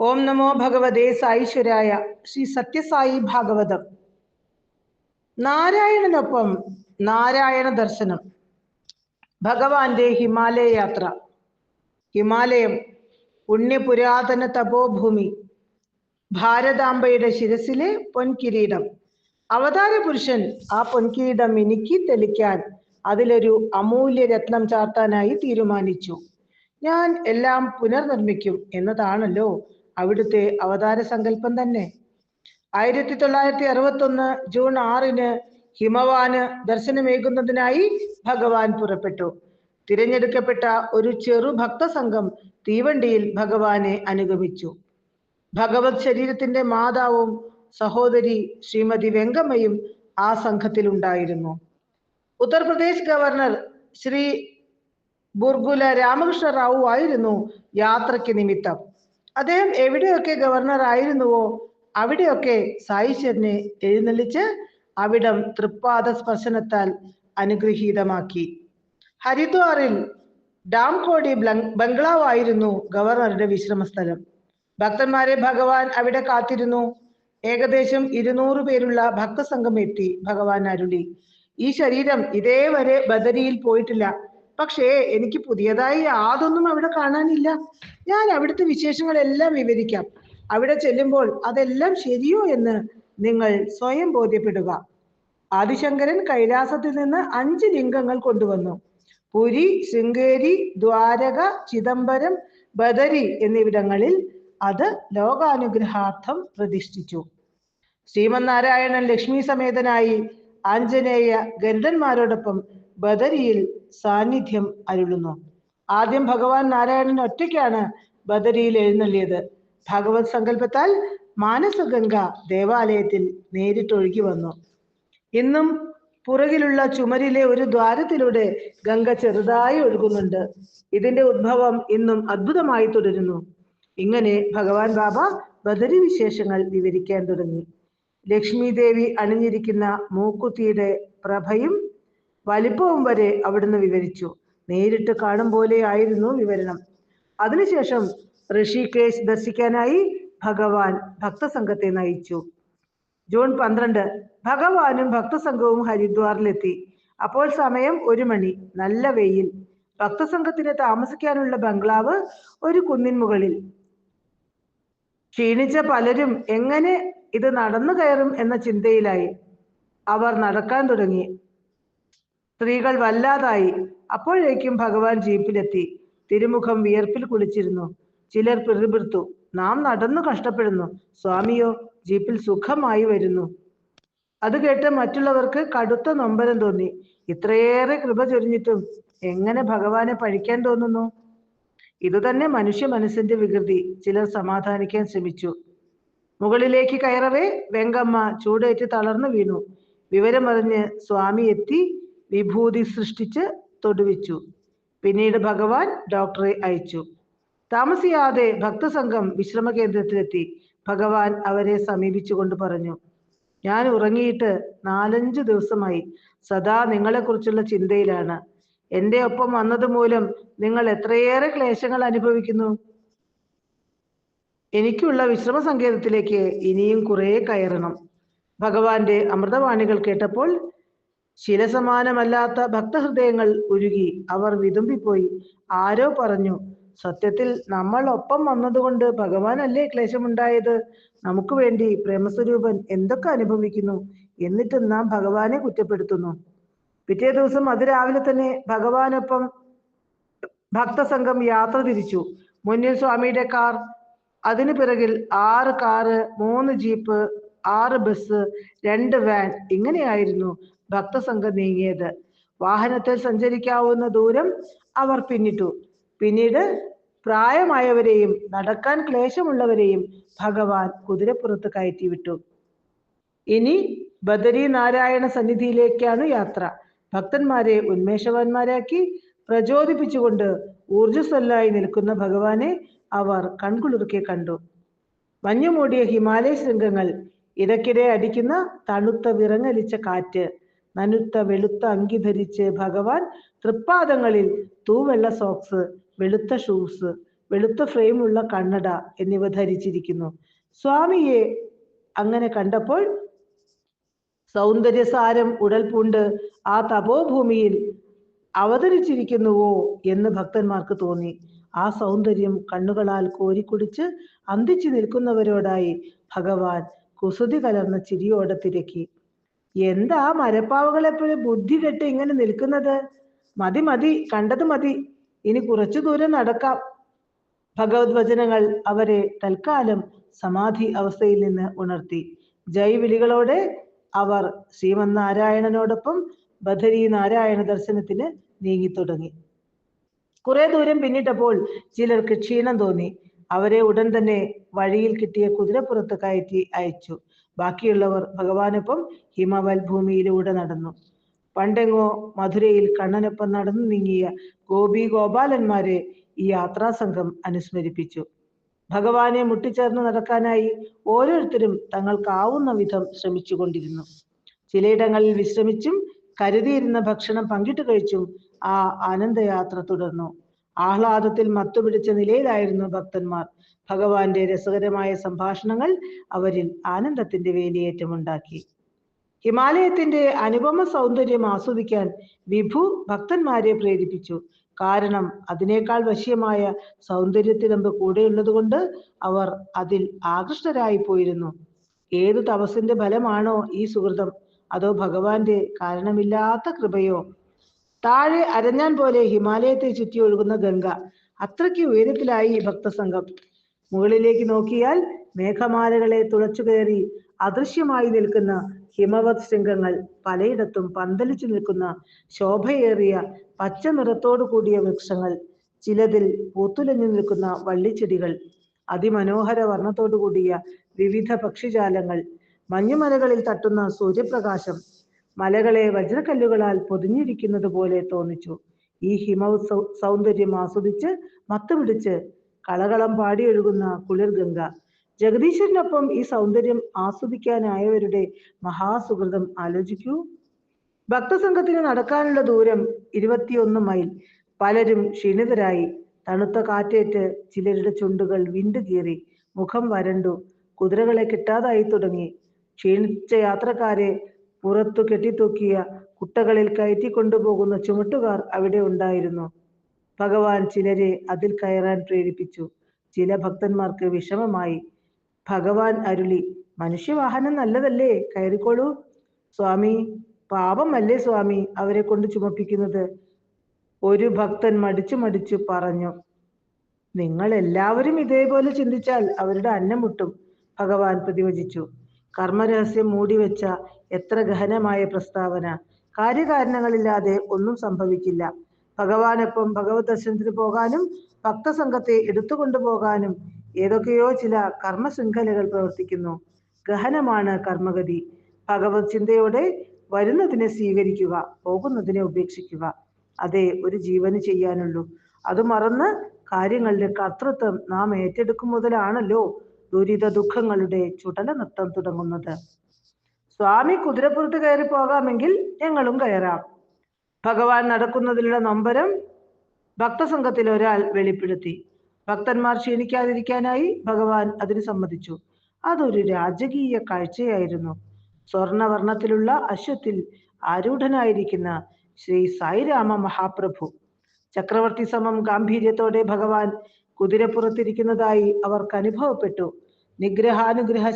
ഓം നമോ ഭഗവതേ സായിശ്വരായ. ശ്രീ സത്യസായി ഭാഗവതം. നാരായണനൊപ്പം നാരായണ ദർശനം. ഭഗവാന്റെ ഹിമാലയ യാത്ര. ഹിമാലയം പുണ്യപുരാതന തപോഭൂമി. ഭാരതാംബയുടെ ശിരസിലെ പൊൻകിരീടം. അവതാര പുരുഷൻ ആ പൊൻകിരീടം മിനുക്കി തെളിക്കാൻ അതിലൊരു അമൂല്യ രത്നം ചാർത്താനായി തീരുമാനിച്ചു. ഞാൻ എല്ലാം പുനർനിർമ്മിക്കും എന്നതാണല്ലോ അവിടുത്തെ അവതാര സങ്കല്പം തന്നെ. 1961 ജൂൺ 6 ഹിമവാന് ദർശനമേകുന്നതിനായി ഭഗവാൻ പുറപ്പെട്ടു. തിരഞ്ഞെടുക്കപ്പെട്ട ഒരു ചെറു ഭക്തസംഘം തീവണ്ടിയിൽ ഭഗവാനെ അനുഗമിച്ചു. ഭഗവത് ശരീരത്തിന്റെ മാതാവും സഹോദരി ശ്രീമതി വെങ്കമ്മയും ആ സംഘത്തിലുണ്ടായിരുന്നു. ഉത്തർപ്രദേശ് ഗവർണർ ശ്രീ ബുർഗുല രാമകൃഷ്ണ റാവു ആയിരുന്നു യാത്രയ്ക്ക് നിമിത്തം. അദ്ദേഹം എവിടെയൊക്കെ ഗവർണർ ആയിരുന്നുവോ അവിടെയൊക്കെ സായിശ്വരനെ എഴുന്നള്ളിച്ച് അവിടം തൃപ്പാദ സ്പർശനത്താൽ അനുഗ്രഹീതമാക്കി. ഹരിദ്വാറിൽ ഡാംകോടി ബംഗ്ലാവ് ആയിരുന്നു ഗവർണറുടെ വിശ്രമസ്ഥലം. ഭക്തന്മാരെ ഭഗവാൻ അവിടെ കാത്തിരുന്നു. ഏകദേശം 200 പേരുള്ള ഭക്തസംഘം എത്തി. ഭഗവാൻ അരുളി, ഈ ശരീരം ഇതേവരെ ബദരിയിൽ പോയിട്ടില്ല. പക്ഷേ എനിക്ക് പുതിയതായി യാതൊന്നും അവിടെ കാണാനില്ല. ഞാൻ അവിടുത്തെ വിശേഷങ്ങളെല്ലാം വിവരിക്കാം. അവിടെ ചെല്ലുമ്പോൾ അതെല്ലാം ശരിയോ എന്ന് നിങ്ങൾ സ്വയം ബോധ്യപ്പെടുക. ആദിശങ്കരൻ കൈലാസത്തിൽ നിന്ന് 5 ലിംഗങ്ങൾ കൊണ്ടുവന്നു. പുരി, ശൃംഗേരി, ദ്വാരക, ചിദംബരം, ബദരി എന്നിവിടങ്ങളിൽ അത് ലോകാനുഗ്രഹാർത്ഥം പ്രതിഷ്ഠിച്ചു. ശ്രീമന്നാരായണൻ ലക്ഷ്മി സമേതനായി ആഞ്ജനേയ ഗരുഡന്മാരോടൊപ്പം ബദരിയിൽ സാന്നിധ്യം അരുളുന്നു. ആദ്യം ഭഗവാൻ നാരായണൻ ഒറ്റയ്ക്കാണ് ബദരിയിൽ എഴുന്നള്ളിയത്. ഭഗവത് സങ്കല്പത്താൽ മാനസഗംഗ ദേവാലയത്തിൽ നേരിട്ടൊഴുകി വന്നു. ഇന്നും പുറകിലുള്ള ചുമരിലെ ഒരു ദ്വാരത്തിലൂടെ ഗംഗ ചെറുതായി ഒഴുകുന്നുണ്ട്. ഇതിന്റെ ഉദ്ഭവം ഇന്നും അദ്ഭുതമായി തുടരുന്നു. ഇങ്ങനെ ഭഗവാൻ ബാബ ബദരി വിശേഷങ്ങൾ വിവരിക്കാൻ തുടങ്ങി. ലക്ഷ്മി ദേവി അണിഞ്ഞിരിക്കുന്ന മൂക്കുത്തിയുടെ പ്രഭയും വലിപ്പവും വരെ അവിടുന്ന് വിവരിച്ചു. നേരിട്ട് കാണും പോലെ ആയിരുന്നു വിവരണം. അതിനുശേഷം ഋഷികേശ് ദർശിക്കാനായി ഭഗവാൻ ഭക്തസംഘത്തെ നയിച്ചു. ജൂൺ 12 ഭഗവാനും ഭക്തസംഘവും ഹരിദ്വാറിലെത്തി. അപ്പോൾ സമയം 1 മണി. നല്ല വെയിൽ. ഭക്തസംഘത്തിന് താമസിക്കാനുള്ള ബംഗ്ലാവ് ഒരു കുന്നിൻ മുകളിൽ. ക്ഷീണിച്ച പലരും എങ്ങനെ ഇത് നടന്നു കയറും എന്ന ചിന്തയിലായി. അവർ നടക്കാൻ തുടങ്ങി. സ്ത്രീകൾ വല്ലാതായി. അപ്പോഴേക്കും ഭഗവാൻ ജീപ്പിലെത്തി. തിരുമുഖം വിയർപ്പിൽ കുളിച്ചിരുന്നു. ചിലർ പിറുപിറുത്തു, നാം നടന്നു കഷ്ടപ്പെടുന്നു, സ്വാമിയോ ജീപ്പിൽ സുഖമായി വരുന്നു. അത് കേട്ട് മറ്റുള്ളവർക്ക് കടുത്ത നൊമ്പരം തോന്നി. ഇത്രയേറെ കൃപ ചൊരിഞ്ഞിട്ടും എങ്ങനെ ഭഗവാനെ പഴിക്കാൻ തോന്നുന്നു? ഇതുതന്നെ മനുഷ്യ മനസ്സിന്റെ വികൃതി. ചിലർ സമാധാനിക്കാൻ ശ്രമിച്ചു. മുകളിലേക്ക് കയറവേ വെങ്കമ്മ ചൂടേറ്റ് തളർന്നു വീണു. വിവരമറിഞ്ഞ് സ്വാമി എത്തി വിഭൂതി സൃഷ്ടിച്ച് തൊടുവിച്ചു. പിന്നീട് ഭഗവാൻ ഡോക്ടറെ അയച്ചു. താമസിയാതെ ഭക്തസംഘം വിശ്രമ കേന്ദ്രത്തിലെത്തി. ഭഗവാൻ അവരെ സമീപിച്ചുകൊണ്ട് പറഞ്ഞു, ഞാൻ ഉറങ്ങിയിട്ട് 4-5 ദിവസമായി. സദാ നിങ്ങളെക്കുറിച്ചുള്ള ചിന്തയിലാണ്. എൻ്റെ ഒപ്പം വന്നത് മൂലം നിങ്ങൾ എത്രയേറെ ക്ലേശങ്ങൾ അനുഭവിക്കുന്നു. എനിക്കുള്ള വിശ്രമ സങ്കേതത്തിലേക്ക് ഇനിയും കുറെ കയറണം. ഭഗവാന്റെ അമൃതവാണികൾ കേട്ടപ്പോൾ ശിലസമാനമല്ലാത്ത ഭക്തഹൃദയങ്ങൾ ഉരുകി. അവർ വിതുമ്പിപ്പോയി. ആരോ പറഞ്ഞു, സത്യത്തിൽ നമ്മൾ ഒപ്പം വന്നതുകൊണ്ട് ഭഗവാനല്ലേ ക്ലേശമുണ്ടായത്? നമുക്ക് വേണ്ടി പ്രേമസ്വരൂപൻ എന്തൊക്കെ അനുഭവിക്കുന്നു, എന്നിട്ടും നാം ഭഗവാനെ കുറ്റപ്പെടുത്തുന്നു. പിറ്റേ ദിവസം അതിരാവിലെ തന്നെ ഭഗവാനൊപ്പം ഭക്തസംഘം യാത്ര തിരിച്ചു. മുന്നിൽ സ്വാമിയുടെ കാർ, അതിനു പിറകിൽ 6 കാറ്, 3 ജീപ്പ്, 6 ബസ്, 2 വാൻ. ഇങ്ങനെയായിരുന്നു ഭക്തസംഘം നീങ്ങിയത്. വാഹനത്തിൽ സഞ്ചരിക്കാവുന്ന ദൂരം അവർ പിന്നിട്ടു. പിന്നീട് പ്രായമായവരെയും നടക്കാൻ ക്ലേശമുള്ളവരെയും ഭഗവാൻ കുതിരപ്പുറത്ത് കയറ്റിവിട്ടു. ഇനി ബദരി നാരായണ സന്നിധിയിലേക്കാണ് യാത്ര. ഭക്തന്മാരെ ഉന്മേഷവാന്മാരാക്കി പ്രചോദിപ്പിച്ചുകൊണ്ട് ഊർജസ്വലായി നിൽക്കുന്ന ഭഗവാനെ അവർ കൺകുളിർക്കെ കണ്ടു. മഞ്ഞുമൂടിയ ഹിമാലയ ശൃംഗങ്ങൾ, ഇടയ്ക്കിടെ അടിക്കുന്ന തണുത്ത വിറങ്ങലിച്ച കാറ്റ്, നനുത്ത വെളുത്ത അങ്കി ധരിച്ച് ഭഗവാൻ തൃപ്പാദങ്ങളിൽ തൂവെള്ള സോക്സ്, വെളുത്ത ഷൂസ്, വെളുത്ത ഫ്രെയിമുള്ള കണ്ണട എന്നിവ ധരിച്ചിരിക്കുന്നു. സ്വാമിയെ അങ്ങനെ കണ്ടപ്പോൾ സൗന്ദര്യസാരം ഉടൽ പൂണ്ട് ആ തപോഭൂമിയിൽ അവതരിച്ചിരിക്കുന്നുവോ എന്ന് ഭക്തന്മാർക്ക് തോന്നി. ആ സൗന്ദര്യം കണ്ണുകളാൽ കോരിക്കുടിച്ച് അന്തിച്ചു നിൽക്കുന്നവരോടായി ഭഗവാൻ കുസൃതി കലർന്ന ചിരിയോടെ തിരക്കി. എന്താ മരപ്പാവകളെപ്പോഴും ബുദ്ധി കെട്ട് ഇങ്ങനെ നിൽക്കുന്നത്? മതി മതി, കണ്ടത് മതി, ഇനി കുറച്ചു ദൂരം നടക്കാം. ഭഗവത് വചനങ്ങൾ അവരെ തൽക്കാലം സമാധി അവസ്ഥയിൽ നിന്ന് ഉണർത്തി. ജയ് വിളികളോടെ അവർ ശ്രീമന്നാരായണനോടൊപ്പം ബദരി നാരായണ ദർശനത്തിന് നീങ്ങിത്തുടങ്ങി. കുറെ ദൂരം പിന്നിട്ടപ്പോൾ ചിലർക്ക് ക്ഷീണം തോന്നി. അവരെ ഉടൻ തന്നെ വഴിയിൽ കിട്ടിയ കുതിരപ്പുറത്ത് കയറ്റി അയച്ചു. ബാക്കിയുള്ളവർ ഭഗവാനൊപ്പം ഹിമവൽ ഭൂമിയിലൂടെ നടന്നു. പണ്ടെങ്ങോ മധുരയിൽ കണ്ണനൊപ്പം നടന്നു നീങ്ങിയ ഗോപി ഗോപാലന്മാരെ ഈ യാത്രാസംഘം അനുസ്മരിപ്പിച്ചു. ഭഗവാനെ മുട്ടിച്ചേർന്ന് നടക്കാനായി ഓരോരുത്തരും തങ്ങൾക്കാവുന്ന വിധം ശ്രമിച്ചുകൊണ്ടിരുന്നു. ചിലയിടങ്ങളിൽ വിശ്രമിച്ചും കരുതിയിരുന്ന ഭക്ഷണം പങ്കിട്ട് കഴിച്ചും ആ ആനന്ദയാത്ര തുടർന്നു. ആഹ്ലാദത്തിൽ മത്തുപിടിച്ച നിലയിലായിരുന്നു ഭക്തന്മാർ. ഭഗവാന്റെ രസകരമായ സംഭാഷണങ്ങൾ അവരിൽ ആനന്ദത്തിന്റെ വേലിയേറ്റമുണ്ടാക്കി. ഹിമാലയത്തിന്റെ അനുപമ സൗന്ദര്യം ആസ്വദിക്കാൻ വിഭു ഭക്തന്മാരെ പ്രേരിപ്പിച്ചു. കാരണം അതിനേക്കാൾ വശ്യമായ സൗന്ദര്യത്തിനമ്പ് കൂടെയുള്ളത് കൊണ്ട് അവർ അതിൽ ആകൃഷ്ടരായി പോയിരുന്നു. ഏതു തപസ്സിന്റെ ഫലമാണോ ഈ സുഹൃതം, അതോ ഭഗവാന്റെ കാരണമില്ലാത്ത കൃപയോ? താഴെ അരഞ്ഞാൻ പോലെ ഹിമാലയത്തെ ചുറ്റി ഒഴുകുന്ന ഗംഗ, അത്രയ്ക്ക് ഉയരത്തിലായി ഭക്തസംഘം. മുകളിലേക്ക് നോക്കിയാൽ മേഘമാലകളെ തുളച്ചു കയറി അദൃശ്യമായി നിൽക്കുന്ന ഹിമവത് ശൃംഗങ്ങൾ, പലയിടത്തും പന്തലിച്ചു നിൽക്കുന്ന ശോഭയേറിയ പച്ച നിറത്തോടു കൂടിയ വൃക്ഷങ്ങൾ, ചിലതിൽ പൂത്തുലഞ്ഞു നിൽക്കുന്ന വള്ളിച്ചെടികൾ, അതിമനോഹര വർണ്ണത്തോടു കൂടിയ വിവിധ പക്ഷിജാലങ്ങൾ, മഞ്ഞുമലകളിൽ തട്ടുന്ന സൂര്യപ്രകാശം മലകളെ വജ്രക്കല്ലുകളാൽ പൊതിഞ്ഞിരിക്കുന്നത് പോലെ തോന്നിച്ചു. ഈ ഹിമവത് സൗന്ദര്യം ആസ്വദിച്ച് മത്തുപിടിച്ച് കളകളം പാടിയൊഴുകുന്ന കുളിർ ഗംഗ. ജഗദീശ്വരനൊപ്പം ഈ സൗന്ദര്യം ആസ്വദിക്കാനായവരുടെ മഹാസുഹൃതം ആലോചിക്കൂ. ഭക്തസംഘത്തിന് നടക്കാനുള്ള ദൂരം 21 മൈൽ. പലരും ക്ഷീണിതരായി. തണുത്ത കാറ്റേറ്റ് ചിലരുടെ ചുണ്ടുകൾ വിണ്ടുകീറി, മുഖം വരണ്ടു. കുതിരകളെ കിട്ടാതായി തുടങ്ങി. ക്ഷീണിച്ച യാത്രക്കാരെ പുറത്തു കെട്ടിത്തൂക്കിയ കുട്ടകളിൽ കയറ്റി കൊണ്ടുപോകുന്ന ചുമട്ടുകാർ അവിടെ ഉണ്ടായിരുന്നു. ഭഗവാൻ ചിലരെ അതിൽ കയറാൻ പ്രേരിപ്പിച്ചു. ചില ഭക്തന്മാർക്ക് വിഷമമായി. ഭഗവാൻ അരുളി, മനുഷ്യവാഹനം നല്ലതല്ലേ, കയറിക്കോളൂ. സ്വാമി, പാപമല്ലേ സ്വാമി അവരെ കൊണ്ട് ചുമപ്പിക്കുന്നത്? ഒരു ഭക്തൻ മടിച്ചു പറഞ്ഞു. നിങ്ങൾ എല്ലാവരും ഇതേപോലെ ചിന്തിച്ചാൽ അവരുടെ അന്നം മുട്ടും, ഭഗവാൻ പ്രതിവചിച്ചു. കർമ്മരഹസ്യം മൂടിവെച്ച എത്ര ഗഹനമായ പ്രസ്താവന! കാര്യകാരണങ്ങളില്ലാതെ ഒന്നും സംഭവിക്കില്ല. ഭഗവാനൊപ്പം ഭഗവത് ദർശനത്തിന് പോകാനും ഭക്തസംഘത്തെ എടുത്തുകൊണ്ടുപോകാനും ഏതൊക്കെയോ ചില കർമ്മശൃംഖലകൾ പ്രവർത്തിക്കുന്നു. ഗഹനമാണ് കർമ്മഗതി. ഭഗവത് ചിന്തയോടെ വരുന്നതിനെ സ്വീകരിക്കുക, പോകുന്നതിനെ ഉപേക്ഷിക്കുക. അതേ ഒരു ജീവന് ചെയ്യാനുള്ളൂ. അത് മറന്ന് കാര്യങ്ങളുടെ കർത്തൃത്വം നാം ഏറ്റെടുക്കും മുതലാണല്ലോ ദുരിത ദുഃഖങ്ങളുടെ ചുടല നൃത്തം തുടങ്ങുന്നത്. സ്വാമി കുതിരപ്പുറത്ത് കയറി പോകാമെങ്കിൽ ഞങ്ങളും കയറാം. ഭഗവാൻ നടക്കുന്നതിലുള്ള നൊമ്പരം ഭക്തസംഘത്തിൽ ഒരാൾ വെളിപ്പെടുത്തി. ഭക്തന്മാർ ക്ഷീണിക്കാതിരിക്കാനായി ഭഗവാൻ അതിന് സമ്മതിച്ചു. അതൊരു രാജകീയ കാഴ്ചയായിരുന്നു. സ്വർണവർണ്ണത്തിലുള്ള അശ്വത്തിൽ ആരൂഢനായിരിക്കുന്ന ശ്രീ സായിരാമ മഹാപ്രഭു, ചക്രവർത്തി സമം ഗാംഭീര്യത്തോടെ ഭഗവാൻ കുതിരപ്പുറത്തിരിക്കുന്നതായി അവർക്ക് അനുഭവപ്പെട്ടു. നിഗ്രഹാനുഗ്രഹ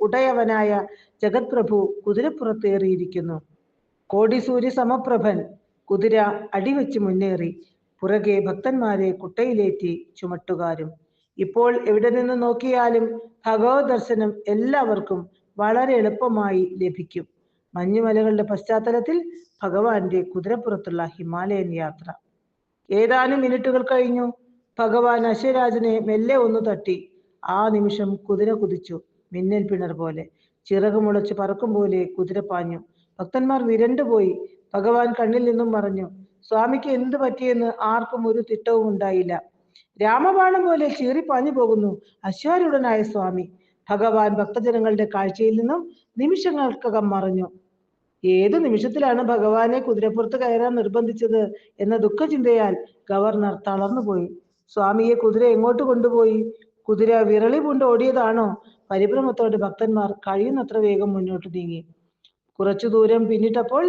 ഉടയവനായ ജഗത്പ്രഭു കുതിരപ്പുറത്തേറിയിരിക്കുന്നു. കോടി സൂര്യ സമപ്രഭൻ കുതിര അടിവെച്ച് മുന്നേറി. പുറകെ ഭക്തന്മാരെ കുട്ടയിലേറ്റി ചുമട്ടുകാരും. ഇപ്പോൾ എവിടെ നിന്ന് നോക്കിയാലും ഭഗവത് ദർശനം എല്ലാവർക്കും വളരെ എളുപ്പമായി ലഭിക്കും. മഞ്ഞുമലകളുടെ പശ്ചാത്തലത്തിൽ ഭഗവാന്റെ കുതിരപ്പുറത്തുള്ള ഹിമാലയൻ യാത്ര. ഏതാനും മിനിറ്റുകൾ കഴിഞ്ഞു. ഭഗവാൻ അശ്വരാജനെ മെല്ലെ ഒന്ന് തട്ടി. ആ നിമിഷം കുതിര കുതിച്ചു. മിന്നൽ പിണർ പോലെ, ചിറക് മുളച്ച് പറക്കും പോലെ കുതിര പാഞ്ഞു. ഭക്തന്മാർ വിരണ്ടുപോയി. ഭഗവാൻ കണ്ണിൽ നിന്നും മറഞ്ഞു. സ്വാമിക്ക് എന്ത് പറ്റിയെന്ന് ആർക്കും ഒരു തിട്ടവും ഉണ്ടായില്ല. രാമബാണം പോലെ ചീറിപ്പാഞ്ഞു പോകുന്നു അശ്വാരൂഢനായ സ്വാമി. ഭഗവാൻ ഭക്തജനങ്ങളുടെ കാഴ്ചയിൽ നിന്നും നിമിഷങ്ങൾക്കകം മറഞ്ഞു. ഏതു നിമിഷത്തിലാണ് ഭഗവാനെ കുതിരപ്പുറത്ത് കയറാൻ നിർബന്ധിച്ചത് എന്ന ദുഃഖചിന്തയാൽ ഗവർണർ തളർന്നുപോയി. സ്വാമിയെ കുതിര എങ്ങോട്ട് കൊണ്ടുപോയി? കുതിര വിരളി പൂണ്ട് ഓടിയതാണോ? പരിഭ്രമത്തോടെ ഭക്തന്മാർ കഴിയുന്നത്ര വേഗം മുന്നോട്ട് നീങ്ങി. കുറച്ചു ദൂരം പിന്നിട്ടപ്പോൾ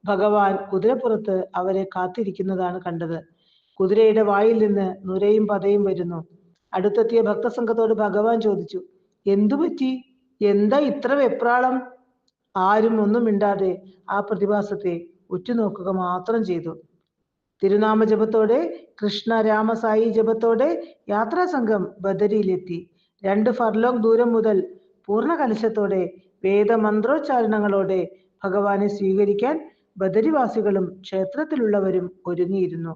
ഭഗവാൻ കുതിരപ്പുറത്ത് അവരെ കാത്തിരിക്കുന്നതാണ് കണ്ടത്. കുതിരയുടെ വായിൽ നിന്ന് നുരയും പതയും വരുന്നു. അടുത്തെത്തിയ ഭക്തസംഘത്തോട് ഭഗവാൻ ചോദിച്ചു, എന്തു പറ്റി? എന്താ ഇത്ര വെപ്രാളം? ആരും ഒന്നും മിണ്ടാതെ ആ പ്രതിഭാസത്തെ ഉറ്റുനോക്കുക മാത്രം ചെയ്തു. തിരുനാമ ജപത്തോടെ, കൃഷ്ണ രാമ സായി ജപത്തോടെ യാത്രാസംഘം ബദരിയിലെത്തി. 2 ഫർലോങ് ദൂരം മുതൽ പൂർണ്ണ കലശത്തോടെ വേദമന്ത്രോച്ചാരണങ്ങളോടെ ഭഗവാനെ സ്വീകരിക്കാൻ ബദരിവാസികളും ക്ഷേത്രത്തിലുള്ളവരും ഒരുങ്ങിയിരുന്നു.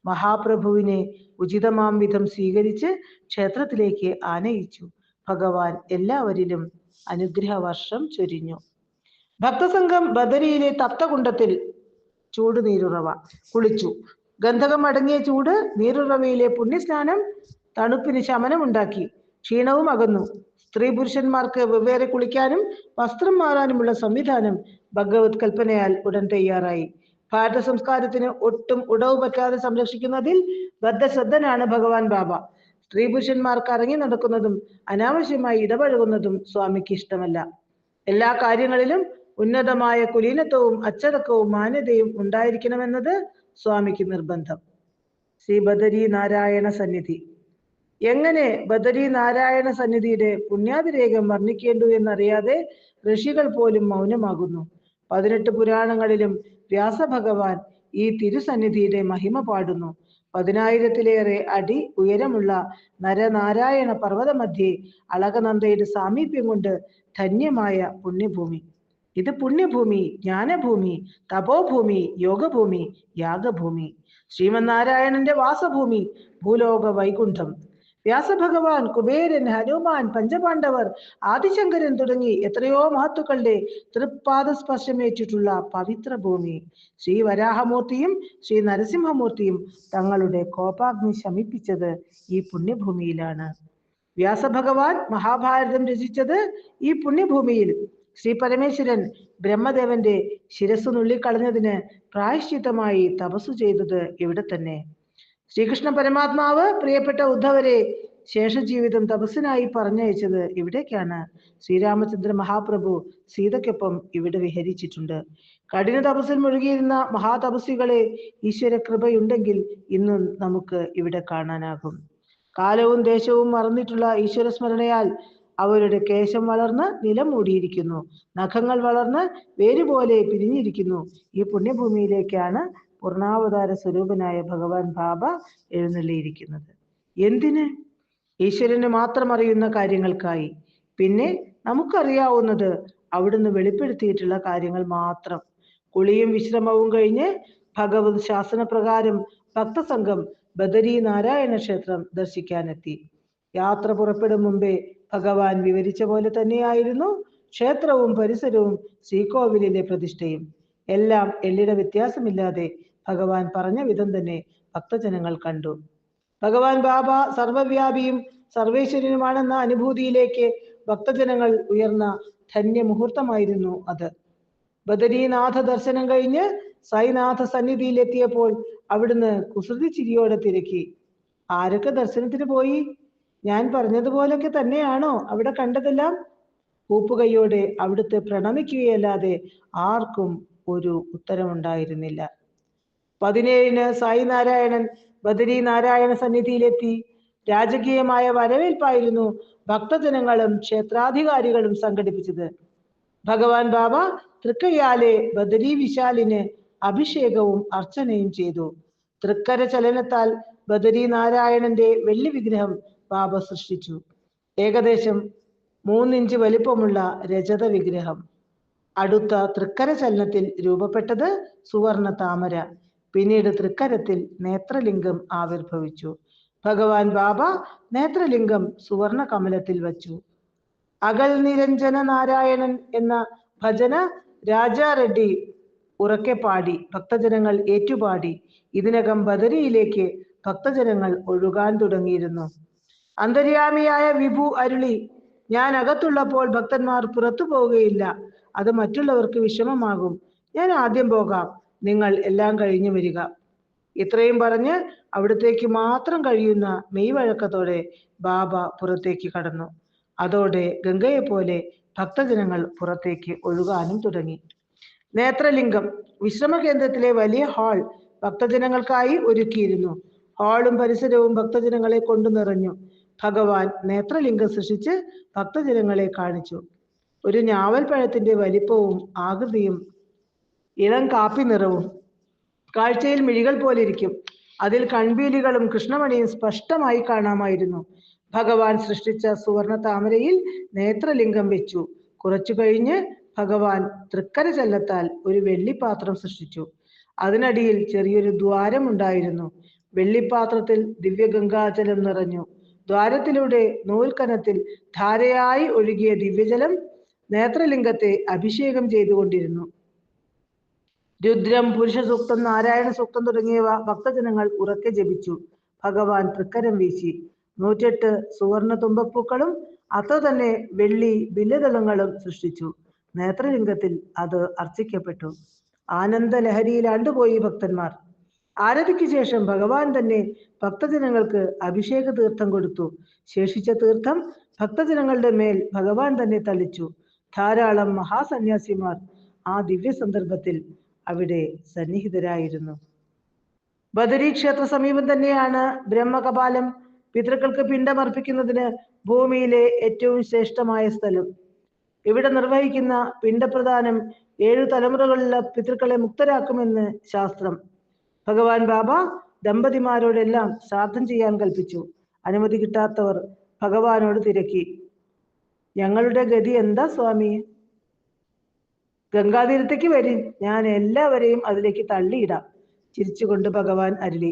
മഹാപ്രഭുവിനെ ഉചിതമാം വിധം സ്വീകരിച്ച് ക്ഷേത്രത്തിലേക്ക് ആനയിച്ചു. ഭഗവാൻ എല്ലാവരിലും അനുഗ്രഹവർഷം ചൊരിഞ്ഞു. ഭക്തസംഘം ബദരിയിലെ തപ്തകുണ്ടത്തിൽ ചൂടുനീരുറവ കുളിച്ചു. ഗന്ധകം അടങ്ങിയ ചൂട് നീരുറവയിലെ പുണ്യസ്നാനം തണുപ്പിന് ശമനമുണ്ടാക്കി. ക്ഷീണവും അകന്നു. സ്ത്രീ പുരുഷന്മാർക്ക് വെവ്വേറെ കുളിക്കാനും വസ്ത്രം മാറാനുമുള്ള സംവിധാനം ഭഗവത് കൽപ്പനയാൽ ഉടൻ തയ്യാറായി. ഭാരത സംസ്കാരത്തിന് ഒട്ടും ഉടവ് പറ്റാതെ സംരക്ഷിക്കുന്നതിൽ ബദ്ധശ്രദ്ധനാണ് ഭഗവാൻ ബാബ. സ്ത്രീ പുരുഷന്മാർക്ക് ഇറങ്ങി നടക്കുന്നതും അനാവശ്യമായി ഇടപഴകുന്നതും സ്വാമിക്ക് ഇഷ്ടമല്ല. എല്ലാ കാര്യങ്ങളിലും ഉന്നതമായ കുലീനത്വവും അച്ചടക്കവും മാന്യതയും ഉണ്ടായിരിക്കണമെന്നത് സ്വാമിക്ക് നിർബന്ധം. ശ്രീ ബദരി നാരായണ സന്നിധി. എങ്ങനെ ബദരി നാരായണ സന്നിധിയുടെ പുണ്യാതിരേകം വർണ്ണിക്കേണ്ടു എന്നറിയാതെ ഋഷികൾ പോലും മൗനമാകുന്നു. 18 പുരാണങ്ങളിലും വ്യാസഭഗവാൻ ഈ തിരുസന്നിധിയുടെ മഹിമ പാടുന്നു. 10,000-ലേറെ അടി ഉയരമുള്ള നരനാരായണ പർവ്വത മധ്യേ അളകനന്ദയുടെ സാമീപ്യം കൊണ്ട് ധന്യമായ പുണ്യഭൂമി. ഇത് പുണ്യഭൂമി, ജ്ഞാനഭൂമി, തപോഭൂമി, യോഗഭൂമി, യാഗഭൂമി, ശ്രീമന്നാരായണന്റെ വാസഭൂമി, ഭൂലോക വൈകുണ്ഠം. വ്യാസഭഗവാൻ, കുബേരൻ, ഹനുമാൻ, പഞ്ചപാണ്ഡവർ, ആദിശങ്കരൻ തുടങ്ങി എത്രയോ മഹത്തുക്കളുടെ തൃപ്പാദസ്പർശമേറ്റിട്ടുള്ള പവിത്ര ഭൂമി. ശ്രീ വരാഹമൂർത്തിയും ശ്രീ നരസിംഹമൂർത്തിയും തങ്ങളുടെ കോപാഗ്നി ശമിപ്പിച്ചത് ഈ പുണ്യഭൂമിയിലാണ്. വ്യാസഭഗവാൻ മഹാഭാരതം രചിച്ചത് ഈ പുണ്യഭൂമിയിൽ. ശ്രീ പരമേശ്വരൻ ബ്രഹ്മദേവന്റെ ശിരസ് നുള്ളിക്കളഞ്ഞതിന് പ്രായശ്ചിത്തമായി തപസ്സു ചെയ്തത് ഇവിടെ തന്നെ. ശ്രീകൃഷ്ണ പരമാത്മാവ് പ്രിയപ്പെട്ട ഉദ്ധവരെ ശേഷജീവിതം തപസ്സിനായി പറഞ്ഞയച്ചത് ഇവിടേക്കാണ്. ശ്രീരാമചന്ദ്ര മഹാപ്രഭു സീതയ്ക്കൊപ്പം ഇവിടെ വിഹരിച്ചിട്ടുണ്ട്. കഠിന തപസ്സിൽ മുഴുകിയിരുന്ന മഹാതപസ്വികളെ ഈശ്വര കൃപയുണ്ടെങ്കിൽ ഇന്നും നമുക്ക് ഇവിടെ കാണാനാകും. കാലവും ദേശവും മറന്നിട്ടുള്ള ഈശ്വര സ്മരണയാൽ അവരുടെ കേശം വളർന്ന് നിലം മൂടിയിരിക്കുന്നു. നഖങ്ങൾ വളർന്ന് വേരുപോലെ പിരിഞ്ഞിരിക്കുന്നു. ഈ പുണ്യഭൂമിയിലേക്കാണ് പൂർണ്ണാവതാര സ്വരൂപനായ ഭഗവാൻ ബാബ എഴുന്നള്ളിയിരിക്കുന്നത്. എന്തിന്? ഈശ്വരന് മാത്രം അറിയുന്ന കാര്യങ്ങൾക്കായി. പിന്നെ നമുക്കറിയാവുന്നത് അവിടുന്ന് വെളിപ്പെടുത്തിയിട്ടുള്ള കാര്യങ്ങൾ മാത്രം. കുളിയും വിശ്രമവും കഴിഞ്ഞ് ഭഗവത് ശാസനപ്രകാരം ഭക്തസംഘം ബദരി നാരായണ ക്ഷേത്രം ദർശിക്കാനെത്തി. യാത്ര പുറപ്പെടും മുമ്പേ ഭഗവാൻ വിവരിച്ച പോലെ തന്നെയായിരുന്നു ക്ഷേത്രവും പരിസരവും ശ്രീകോവിലിലെ പ്രതിഷ്ഠയും. എല്ലാം എള്ളിട വ്യത്യാസമില്ലാതെ ഭഗവാൻ പറഞ്ഞ വിധം തന്നെ ഭക്തജനങ്ങൾ കണ്ടു. ഭഗവാൻ ബാബ സർവവ്യാപിയും സർവേശ്വരനുമാണെന്ന അനുഭൂതിയിലേക്ക് ഭക്തജനങ്ങൾ ഉയർന്ന ധന്യ മുഹൂർത്തമായിരുന്നു അത്. ബദരീനാഥ ദർശനം കഴിഞ്ഞ് സായിനാഥ സന്നിധിയിലെത്തിയപ്പോൾ അവിടുന്ന് കുസൃതി ചിരിയോടെ തിരക്കി, ആരൊക്കെ ദർശനത്തിന് പോയി? ഞാൻ പറഞ്ഞതുപോലൊക്കെ തന്നെയാണോ അവിടെ കണ്ടതെല്ലാം? കൂപ്പുകൈയോടെ അവിടുത്തെ പ്രണമിക്കുകയല്ലാതെ ആർക്കും ഒരു ഉത്തരമുണ്ടായിരുന്നില്ല. 17-ന് സായി നാരായണൻ ബദരി നാരായണ സന്നിധിയിലെത്തി. രാജകീയമായ വരവേൽപ്പായിരുന്നു ഭക്തജനങ്ങളും ക്ഷേത്രാധികാരികളും സംഘടിപ്പിച്ചത്. ഭഗവാൻ ബാബ തൃക്കയ്യാലെ ബദരി വിശാലിന് അഭിഷേകവും അർച്ചനയും ചെയ്തു. തൃക്കര ചലനത്താൽ ബദരി നാരായണന്റെ വെള്ളി വിഗ്രഹം ബാബ സൃഷ്ടിച്ചു. ഏകദേശം 3 ഇഞ്ച് വലിപ്പമുള്ള രജത വിഗ്രഹം. അടുത്ത തൃക്കര ചലനത്തിൽ രൂപപ്പെട്ടത് സുവർണ താമര. പിന്നീട് തൃക്കരത്തിൽ നേത്രലിംഗം ആവിർഭവിച്ചു. ഭഗവാൻ ബാബ നേത്രലിംഗം സുവർണ കമലത്തിൽ വച്ചു. അകൽ നിരഞ്ജന നാരായണൻ എന്ന ഭജന രാജാ റെഡ്ഡി ഉറക്കെ പാടി. ഭക്തജനങ്ങൾ ഏറ്റുപാടി. ഇതിനകം ബദരിയിലേക്ക് ഭക്തജനങ്ങൾ ഒഴുകാൻ തുടങ്ങിയിരുന്നു. അന്തര്യാമിയായ വിഭു അരുളി, ഞാൻ അകത്തുള്ളപ്പോൾ ഭക്തന്മാർ പുറത്തു പോവുകയില്ല. അത് മറ്റുള്ളവർക്ക് വിഷമമാകും. ഞാൻ ആദ്യം പോകാം, നിങ്ങൾ എല്ലാം കഴിഞ്ഞു വരിക. ഇത്രയും പറഞ്ഞ് അവിടത്തേക്ക് മാത്രം കഴിയുന്ന മെയ്വഴക്കത്തോടെ ബാബ പുറത്തേക്ക് കടന്നു. അതോടെ ഗംഗയെ പോലെ ഭക്തജനങ്ങൾ പുറത്തേക്ക് ഒഴുകാനും തുടങ്ങി. നേത്രലിംഗം വിശ്രമ കേന്ദ്രത്തിലെ വലിയ ഹാൾ ഭക്തജനങ്ങൾക്കായി ഒരുക്കിയിരുന്നു. ഹാളും പരിസരവും ഭക്തജനങ്ങളെ കൊണ്ടു നിറഞ്ഞു. ഭഗവാൻ നേത്രലിംഗം സൃഷ്ടിച്ച് ഭക്തജനങ്ങളെ കാണിച്ചു. ഒരു ഞാവൽ പഴത്തിന്റെ വലിപ്പവും ആകൃതിയും ഇളം കാപ്പി നിറവും കാഴ്ചയിൽ മിഴികൾ പോലിരിക്കും. അതിൽ കൺപീലികളും കൃഷ്ണമണിയും സ്പഷ്ടമായി കാണാമായിരുന്നു. ഭഗവാൻ സൃഷ്ടിച്ച സുവർണ താമരയിൽ നേത്രലിംഗം വെച്ചു. കുറച്ചു കഴിഞ്ഞ് ഭഗവാൻ തൃക്കര ചെല്ലത്താൽ ഒരു വെള്ളിപ്പാത്രം സൃഷ്ടിച്ചു. അതിനടിയിൽ ചെറിയൊരു ദ്വാരമുണ്ടായിരുന്നു. വെള്ളിപ്പാത്രത്തിൽ ദിവ്യഗംഗാജലം നിറഞ്ഞു. ദ്വാരത്തിലൂടെ നൂൽക്കനത്തിൽ ധാരയായി ഒഴുകിയ ദിവ്യജലം നേത്രലിംഗത്തെ അഭിഷേകം ചെയ്തുകൊണ്ടിരുന്നു. രുദ്രം, പുരുഷ സൂക്തം, നാരായണ സൂക്തം തുടങ്ങിയവ ഭക്തജനങ്ങൾ ഉറക്കെ ജപിച്ചു. ഭഗവാൻ തൃക്കരം വീശി. 108 സുവർണ തുമ്പപ്പൂക്കളും അത്ര തന്നെ വെള്ളി ബില്ലദളങ്ങളും സൃഷ്ടിച്ചു. നേത്രലിംഗത്തിൽ അത് അർച്ചിക്കപ്പെട്ടു. ആനന്ദലഹരിയിലാണ്ടുപോയി ഭക്തന്മാർ. ആരതിക്ക് ശേഷം ഭഗവാൻ തന്നെ ഭക്തജനങ്ങൾക്ക് അഭിഷേക തീർത്ഥം കൊടുത്തു. ശേഷിച്ച തീർത്ഥം ഭക്തജനങ്ങളുടെ മേൽ ഭഗവാൻ തന്നെ തളിച്ചു. ധാരാളം മഹാസന്യാസിമാർ ആ ദിവ്യ സന്ദർഭത്തിൽ അവിടെ സന്നിഹിതരായിരുന്നു. ബദരി ക്ഷേത്ര സമീപം തന്നെയാണ് ബ്രഹ്മകപാലം. പിതൃക്കൾക്ക് പിണ്ടമർപ്പിക്കുന്നതിന് ഭൂമിയിലെ ഏറ്റവും ശ്രേഷ്ഠമായ സ്ഥലം. ഇവിടെ നിർവഹിക്കുന്ന പിണ്ടപ്രദാനം 7 തലമുറകളിലുള്ള പിതൃക്കളെ മുക്തരാക്കുമെന്ന് ശാസ്ത്രം. ഭഗവാൻ ബാബ ദമ്പതിമാരോടെല്ലാം ശ്രാദ്ധം ചെയ്യാൻ കൽപ്പിച്ചു. അനുമതി കിട്ടാത്തവർ ഭഗവാനോട് തിരക്കി, ഞങ്ങളുടെ ഗതി എന്താ സ്വാമി? ഗംഗാതീരത്തേക്ക് വരിൻ, ഞാൻ എല്ലാവരെയും അതിലേക്ക് തള്ളിയിടാം. ചിരിച്ചുകൊണ്ട് ഭഗവാൻ അരുളി.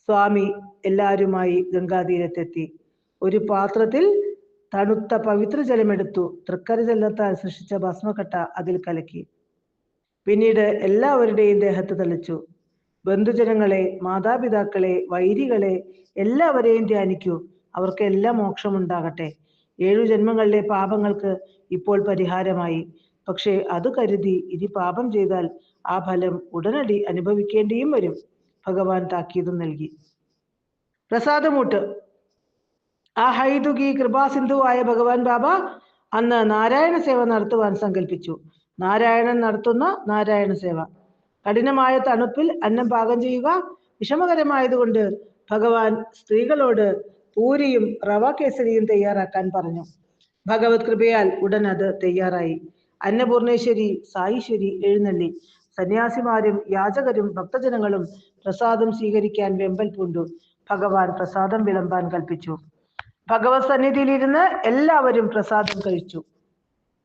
സ്വാമി എല്ലാവരുമായി ഗംഗാതീരത്തെത്തി. ഒരു പാത്രത്തിൽ തണുത്ത പവിത്ര ജലമെടുത്തു. തൃക്കര ജലത്താൽ സൃഷ്ടിച്ച ഭസ്മക്കട്ട അതിൽ കലക്കി. പിന്നീട് എല്ലാവരുടെയും ദേഹത്ത് തളിച്ചു. ബന്ധുജനങ്ങളെ, മാതാപിതാക്കളെ, വൈരികളെ എല്ലാവരെയും ധ്യാനിക്കൂ. അവർക്കെല്ലാം മോക്ഷമുണ്ടാകട്ടെ. 7 ജന്മങ്ങളിലെ പാപങ്ങൾക്ക് ഇപ്പോൾ പരിഹാരമായി. പക്ഷേ അത് കരുതി ഇനി പാപം ചെയ്താൽ ആ ഫലം ഉടനടി അനുഭവിക്കേണ്ടിയും വരും. ഭഗവാൻ താക്കീതും നൽകി. പ്രസാദമൂട്ട്. ആ ഹൈതുകി കൃപാസിന്ധുവായ ഭഗവാൻ ബാബ അന്ന് നാരായണ സേവ നടത്തുവാൻ സങ്കല്പിച്ചു. നാരായണൻ നടത്തുന്ന നാരായണ സേവ. കഠിനമായ തണുപ്പിൽ അന്നം പാകം ചെയ്യുക വിഷമകരമായതുകൊണ്ട് ഭഗവാൻ സ്ത്രീകളോട് പൂരിയും റവ കേസരിയും തയ്യാറാക്കാൻ പറഞ്ഞു. ഭഗവത് കൃപയാൽ ഉടൻ അത് തയ്യാറായി. അന്നപൂർണേശ്വരി, സായീശ്വരി എഴുന്നള്ളി. സന്യാസിമാരും യാചകരും ഭക്തജനങ്ങളും പ്രസാദം സ്വീകരിക്കാൻ വെമ്പൽ പൂണ്ടു. ഭഗവാൻ പ്രസാദം വിളമ്പാൻ കൽപ്പിച്ചു. ഭഗവത് സന്നിധിയിലിരുന്ന് എല്ലാവരും പ്രസാദം കഴിച്ചു.